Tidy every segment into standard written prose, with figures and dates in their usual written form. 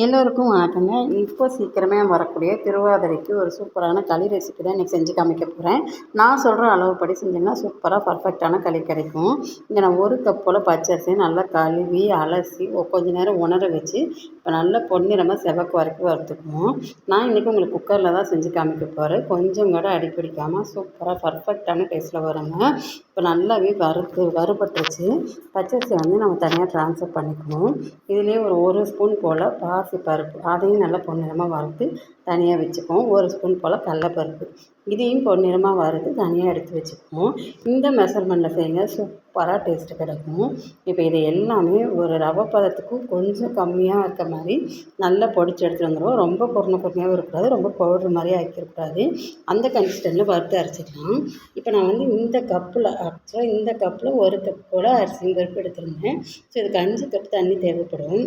எல்லோருக்கும் வணக்கங்க. இப்போ சீக்கிரமே வரக்கூடிய திருவாதிரைக்கு ஒரு சூப்பரான களி ரெசிபி தான் இன்றைக்கி செஞ்சு காமிக்க போகிறேன். நான் சொல்கிற அளவுப்படி செஞ்சிங்கன்னா சூப்பராக பர்ஃபெக்டான களி கிடைக்கும். இங்கே நான் 1 கப் போல் பச்சரிசியை நல்லா கழுவி அலசி கொஞ்ச நேரம் உணர வச்சு இப்போ நல்லா பொன்னிறமாக செவக்கு வரைக்கும் வறுத்துக்குவோம். நான் இன்றைக்கி உங்களுக்கு குக்கரில் தான் செஞ்சு காமிக்க போகிறேன். கொஞ்சம் கூட அடி பிடிக்காமல் சூப்பராக பர்ஃபெக்டான டேஸ்ட்டில் வருங்க. இப்போ நல்லாவே வறுபட்டுருச்சு. பச்சரிசியை நம்ம தனியாக ட்ரான்ஸ்ஃபர் பண்ணிக்கணும். இதிலே ஒரு ஸ்பூன் போல் பாசிப்பருப்பு அதையும் நல்லா பொன்னிறமாக வறுத்து தனியாக வச்சுக்குவோம். 1 ஸ்பூன் போல் கடலப்பருப்பு இதையும் பொன்னிறமாக வறுத்து தனியாக எடுத்து வச்சுக்குவோம். இந்த மெஷர்மெண்ட்டில் செய்யுங்க, சூப்பராக டேஸ்ட்டு கிடைக்கும். இப்போ இது எல்லாமே ஒரு ரவை பதத்துக்கும் கொஞ்சம் கம்மியாக இருக்க மாதிரி நல்லா பொடிச்சு எடுத்துகிட்டு வந்துடுவோம். ரொம்ப பொறுமையாகவும் இருக்கக்கூடாது, ரொம்ப பவுடர் மாதிரி ஆக்கிடக்கூடாது. அந்த கன்சிஸ்டன்ட்டில் வறுத்து அரைச்சிக்கலாம். இப்போ நான் இந்த கப்பில் ஆக்சுவலாக இந்த கப்பில் 1 கப் போல் அரிசி பருப்பு எடுத்துருந்தேன். ஸோ இதுக்கு 5 கப் தண்ணி தேவைப்படும்.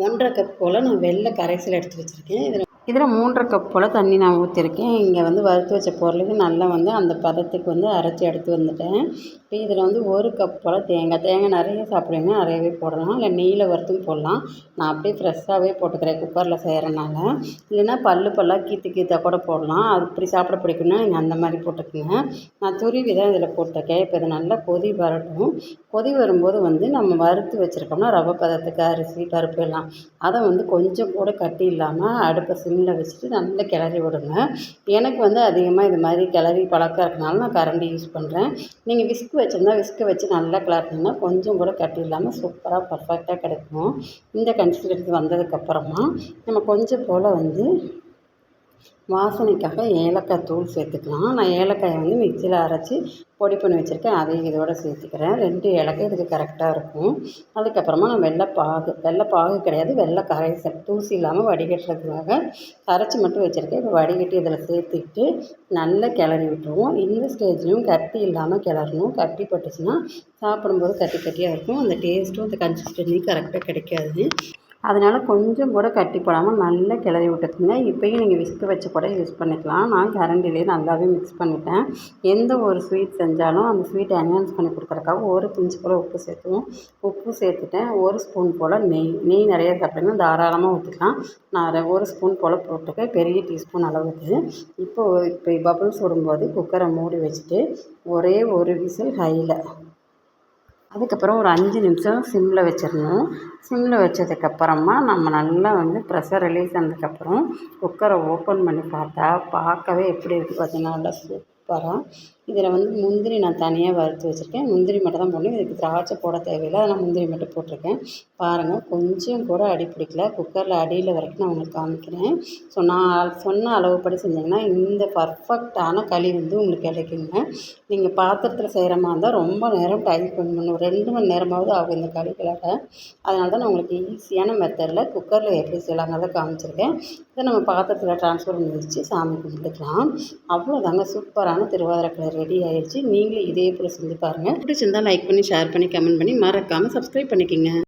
1½ கப் போல் நான் வெள்ளை கரைசல் எடுத்து வச்சுருக்கேன். இதில் 3½ கப் போல் தண்ணி நான் ஊற்றிருக்கேன். இங்கே வறுத்து வச்ச பொருளுக்கு நல்லா அந்த பதத்துக்கு அரைச்சி எடுத்து வந்துட்டேன். இப்போ இதில் 1 கப் போல் தேங்காய் நிறைய சாப்பிடுவீங்க, நிறையவே போடலாம். இல்லை நெய்யில் வறுத்தும் போடலாம். நான் அப்படியே ஃப்ரெஷ்ஷாகவே போட்டுக்கிறேன் குக்கரில் செய்கிறனால. இல்லைன்னா பல்லாக கீற்று கூட போடலாம். அது இப்படி சாப்பிட பிடிக்குன்னா நீங்கள் அந்த மாதிரி போட்டுக்கோங்க. நான் துருவி தான் இதில் போட்டிருக்கேன். இப்போ இது நல்லா கொதி வரட்டும். கொதி வரும்போது நம்ம வறுத்து வச்சுருக்கோம்னா ரவை பதத்துக்கு அரிசி பருப்பு எல்லாம் அதை கொஞ்சம் கூட கட்டி இல்லாமல் அடுப்பை சிம்மில் வச்சுட்டு நல்லா கிளறி விடுங்க. எனக்கு அதிகமாக இது மாதிரி கிளறி பழக்கம் இருக்கனால நான் கரண்டி யூஸ் பண்ணுறேன். நீங்கள் விஸ்க் வச்சுருந்தா விஸ்கை வச்சு நல்லா கிளறினீங்கன்னா கொஞ்சம் கூட கட்டி இல்லாமல் சூப்பராக பர்ஃபெக்டாக கிடைக்கும். இந்த கன்சிஸ்டன்சி வந்ததுக்கப்புறமா நம்ம கொஞ்சம் போல் வாசனைக்காக ஏலக்காய் தூள் சேர்த்துக்கலாம். நான் ஏலக்காயை மிக்சியில் அரைச்சி பொடி பண்ணி வச்சுருக்கேன். அதையும் இதோடு சேர்த்துக்கிறேன். 2 ஏலக்காய் இதுக்கு கரெக்டாக இருக்கும். அதுக்கப்புறமா நான் வெள்ளைப்பாகு கிடையாது, வெள்ளை கரைசல் தூசி இல்லாமல் வடிகட்டுறதுக்காக கரைச்சி மட்டும் வச்சுருக்கேன். இப்போ வடிகட்டி இதில் சேர்த்துக்கிட்டு நல்லா கிளறி விட்டுருவோம். இந்த ஸ்டேஜ்லையும் கட்டி இல்லாமல் கிளறணும். கட்டி பட்டுச்சுன்னா சாப்பிடும்போது கட்டியாக இருக்கும். அந்த டேஸ்ட்டும் அந்த கன்சிஸ்டன்சியும் கரெக்டாக கிடைக்காது. அதனால் கொஞ்சம் கூட கட்டி போடாமல் நல்லா கிளறி விட்டுக்குங்க. இப்போயும் நீங்கள் விஸ்க் வச்சு கூட யூஸ் பண்ணிக்கலாம். நான் கரண்டிலே நல்லாவே மிக்ஸ் பண்ணிட்டேன். எந்த ஒரு ஸ்வீட் செஞ்சாலும் அந்த ஸ்வீட்டை என்ஹான்ஸ் பண்ணி கொடுக்குறதுக்காக 1 பிஞ்ச் போல் உப்பு சேர்த்துவோம். உப்பு சேர்த்துட்டேன். 1 ஸ்பூன் போல் நெய் நிறைய சாப்பிட்டீங்கன்னா தாராளமாக ஊற்றிக்கலாம். நான் 1 ஸ்பூன் போல் போட்டுருக்கேன், பெரிய டீஸ்பூன் அளவுக்கு. இப்போ பபுள்ஸ் விடும்போது குக்கரை மூடி வச்சுட்டு ஒரே ஒரு விசில் ஹையில், அதுக்கப்புறம் ஒரு 5 நிமிஷம் சிம்மில் வச்சிடணும். சிம்மில் வச்சதுக்கப்புறமா நம்ம நல்லா ப்ரெஷர் ரிலீஸ் ஆனதுக்கப்புறம் குக்கரை ஓப்பன் பண்ணி பார்க்கவே எப்படி இருக்குது பார்த்தீங்கன்னா நல்லா சூப்பராக. இதில் முந்திரி நான் தனியாக வறுத்து வச்சுருக்கேன். முந்திரி மட்டும் தான் போடணும். இதுக்கு திராட்சை போட தேவையில்லை, அதனால் முந்திரி மட்டும் போட்டிருக்கேன். பாருங்கள், கொஞ்சம் கூட அடி பிடிக்கல. குக்கரில் அடியில் வரைக்கும் நான் உங்களுக்கு காமிக்கிறேன். ஸோ நான் சொன்ன அளவுப்படி செஞ்சிங்கன்னா இந்த பர்ஃபெக்டான களி உங்களுக்கு கிடைக்குங்க. நீங்கள் பாத்திரத்தில் செய்கிற மாதிரி இருந்தால் ரொம்ப நேரம் டைம் ஸ்பெண்ட் பண்ணணும். 2 மணி நேரமாவது ஆகும் இந்த களி கிளற. அதனால தான் நான் உங்களுக்கு ஈஸியான மெத்தடில் குக்கரில் எப்படி செய்யலாங்கிறத காமிச்சிருக்கேன். இதை நம்ம பாத்திரத்தில் ட்ரான்ஸ்ஃபர் பண்ணி வச்சு சாமி கும்பிட்டுக்கலாம். அவ்வளோதாங்க, சூப்பரான திருவாதிரை களி ரெடி ஆயிடுச்சு. நீங்களும் இதே போல் செஞ்சு பாருங்கள். பிடிச்சிருந்தால் லைக் பண்ணி ஷேர் பண்ணி கமெண்ட் பண்ணி மறக்காமல் சப்ஸ்கிரைப் பண்ணிக்கோங்க.